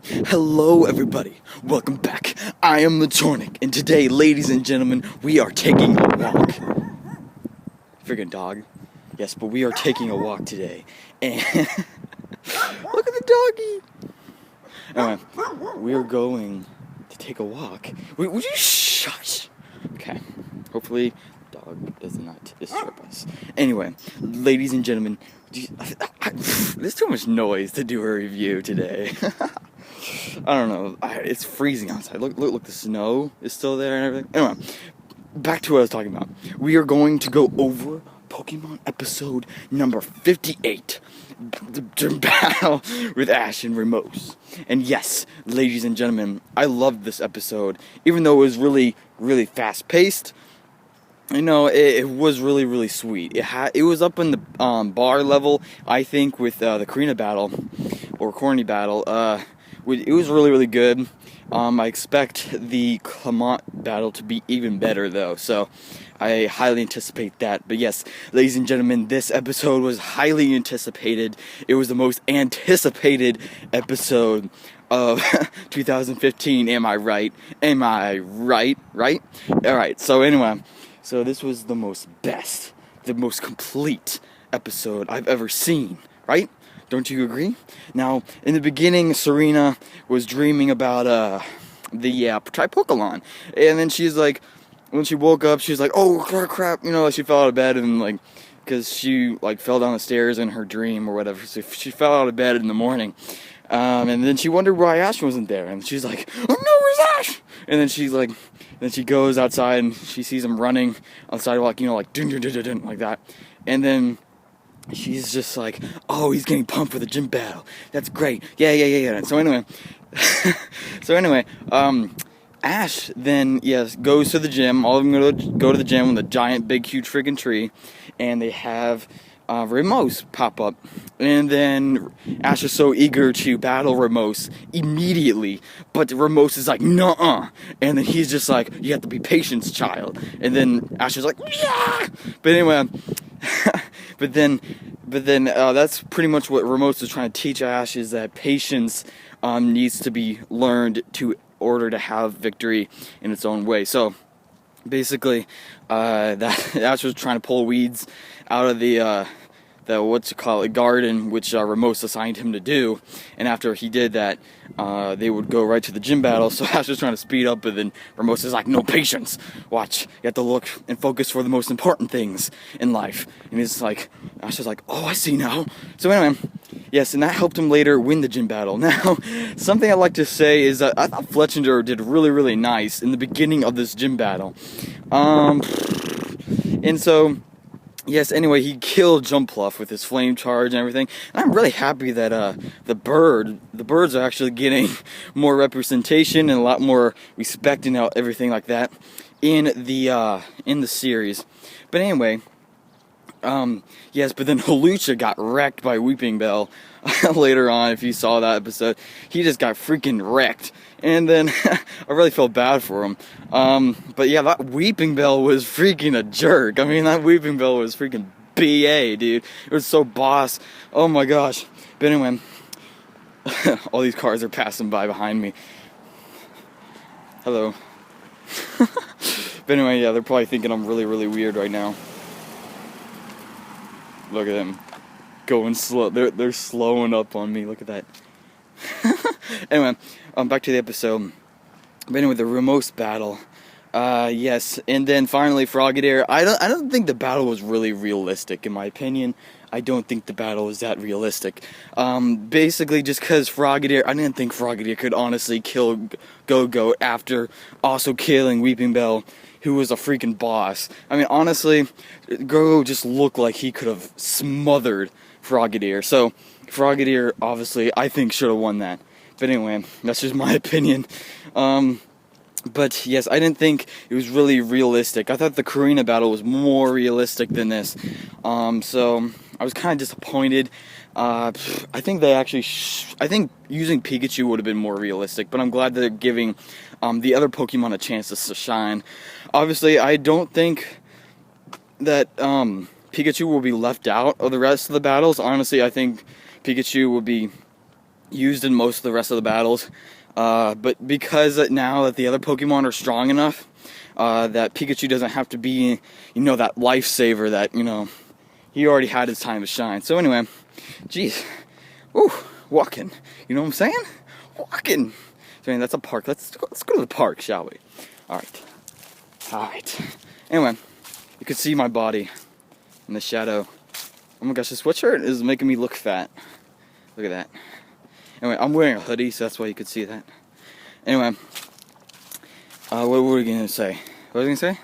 Hello everybody, welcome back. I am TheChornick, and today, ladies and gentlemen, we are taking a walk. Friggin' dog. Yes, but we are taking a walk today. And look at the doggy! Anyway, we are going to take a walk. Would you shush? Okay, hopefully the dog does not disturb us. Anyway, ladies and gentlemen, there's too much noise to do a review today. I don't know. It's freezing outside. Look, the snow is still there and everything. Anyway, back to what I was talking about. We are going to go over Pokemon episode number 58. The battle with Ash and Ramos. And yes, ladies and gentlemen, I loved this episode. Even though it was really, really fast-paced, you know, it was really, really sweet. It was up in the bar level, I think, with the Karina battle, or Corny battle. It was really, really good. I expect the Clement battle to be even better, though, so I highly anticipate that. But yes, ladies and gentlemen, this episode was highly anticipated. It was the most anticipated episode of 2015. Am I right? Am I right? Right? Alright, so anyway, so this was the most complete episode I've ever seen, right? Don't you agree? Now, in the beginning, Serena was dreaming about the Tri-Pokemon, and then she's like, when she woke up, she's like, oh crap, you know, she fell out of bed and like, because she like fell down the stairs in her dream or whatever. So she fell out of bed in the morning, and then she wondered why Ash wasn't there, and she's like, oh no, where's Ash? And then she's like, then she goes outside and she sees him running on the sidewalk, you know, like dun dun dun dun dun, like that, and then she's just like, oh, he's getting pumped for the gym battle. That's great. Yeah. So anyway, Ash then, yes, goes to the gym. All of them go to the gym with a giant, big, huge freaking tree. And they have Ramos pop up. And then Ash is so eager to battle Ramos immediately. But Ramos is like, nuh-uh. And then he's just like, you have to be patient, child. And then Ash is like, yeah! But anyway... But then, that's pretty much what Ramos is trying to teach Ash, is that patience needs to be learned in order to have victory in its own way. So, basically, that Ash was trying to pull weeds out of the garden, which Ramos assigned him to do. And after he did that, they would go right to the gym battle. So Ash was trying to speed up, but then Ramos is like, no, patience. Watch. You have to look and focus for the most important things in life. And he's like, Ash is like, oh, I see now. So anyway, yes, and that helped him later win the gym battle. Now, something I'd like to say is that I thought Fletchinder did really, really nice in the beginning of this gym battle. And so... yes, anyway, he killed Jumpluff with his flame charge and everything. And I'm really happy that the birds are actually getting more representation and a lot more respect and everything like that in the series. But anyway, yes, but then Hawlucha got wrecked by Weeping Bell later on. If you saw that episode, he just got freaking wrecked. And then I really felt bad for him. But yeah, that Weeping Bell was freaking a jerk. I mean, that Weeping Bell was freaking BA, dude. It was so boss. Oh my gosh. But anyway, all these cars are passing by behind me. Hello. But anyway, yeah, they're probably thinking I'm really, really weird right now. Look at them. Going slow. They're slowing up on me. Look at that. Anyway, back to the episode. But anyway, the Ramos battle. Yes, and then finally Frogadier. I don't think the battle was really realistic, in my opinion. I don't think the battle was that realistic. Basically, just because Frogadier, I didn't think Frogadier could honestly kill Go-Go after also killing Weeping Bell, who was a freaking boss. I mean, honestly, Go-Go just looked like he could have smothered Frogadier. So, Frogadier, obviously, I think should have won that. But anyway, that's just my opinion. But yes, I didn't think it was really realistic. I thought the Karina battle was more realistic than this. So I was kind of disappointed. I think they actually, I think using Pikachu would have been more realistic. But I'm glad that they're giving the other Pokemon a chance to shine. Obviously, I don't think that Pikachu will be left out of the rest of the battles. Honestly, I think Pikachu will be used in most of the rest of the battles. But because now that the other Pokemon are strong enough, that Pikachu doesn't have to be, that lifesaver that, he already had his time to shine. So anyway, geez, woo, walking, you know what I'm saying? Walking. So anyway, that's a park. Let's go to the park, shall we? All right. Anyway, you can see my body in the shadow. Oh my gosh, this sweatshirt is making me look fat. Look at that. Anyway, I'm wearing a hoodie, so that's why you could see that. Anyway, what were we gonna say? What was I gonna say?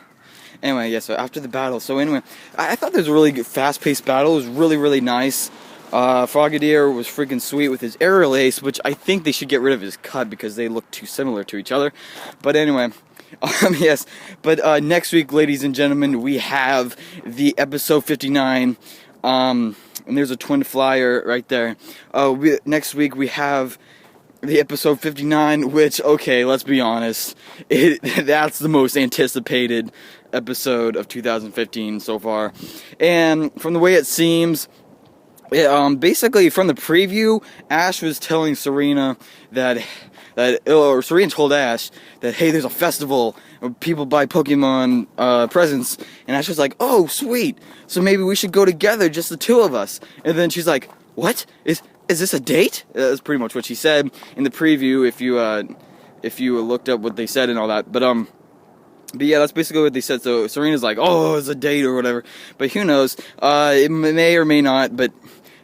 Anyway, yeah, so after the battle, so anyway, I thought this was a really good, fast-paced battle. It was really, really nice. Frogadier was freaking sweet with his aerial ace, which I think they should get rid of his cut because they look too similar to each other. But anyway, yes. But next week, ladies and gentlemen, we have the episode 59. And there's a twin flyer right there. Next week we have the episode 59, which, okay, let's be honest, that's the most anticipated episode of 2015 so far. And from the way it seems, basically from the preview, Ash was telling Serena or Serena told Ash that, hey, there's a festival where people buy Pokemon presents, and Ash was like, oh, sweet, so maybe we should go together, just the two of us. And then she's like, what? Is this a date? That's pretty much what she said in the preview, if you looked up what they said and all that. But yeah, that's basically what they said. So Serena's like, oh, it's a date or whatever. But who knows? It may or may not. But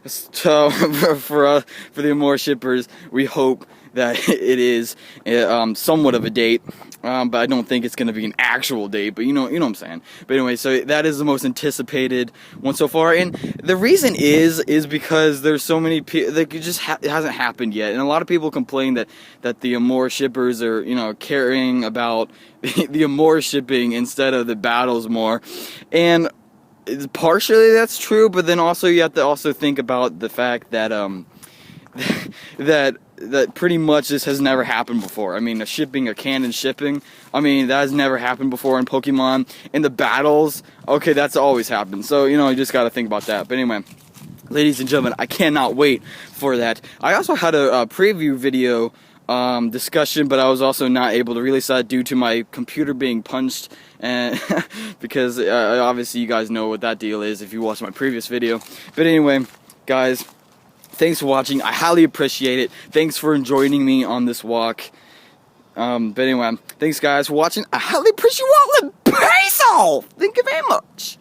so for the Amore shippers, we hope that it is somewhat of a date. But I don't think it's going to be an actual date, but you know what I'm saying. But anyway, so that is the most anticipated one so far, and the reason is because there's so many people that it just it hasn't happened yet, and a lot of people complain that the Amore shippers are caring about the Amore shipping instead of the battles more, and partially that's true, but then also you have to also think about the fact that that pretty much this has never happened before. I mean, a canon shipping, I mean, that has never happened before in Pokemon. In the battles, okay, that's always happened. So, you just got to think about that. But anyway, ladies and gentlemen, I cannot wait for that. I also had a preview video discussion, but I was also not able to release that due to my computer being punched, and because obviously you guys know what that deal is if you watched my previous video. But anyway, guys, thanks for watching. I highly appreciate it. Thanks for joining me on this walk. But anyway, thanks guys for watching. I highly appreciate you all. Peace off. Thank you very much.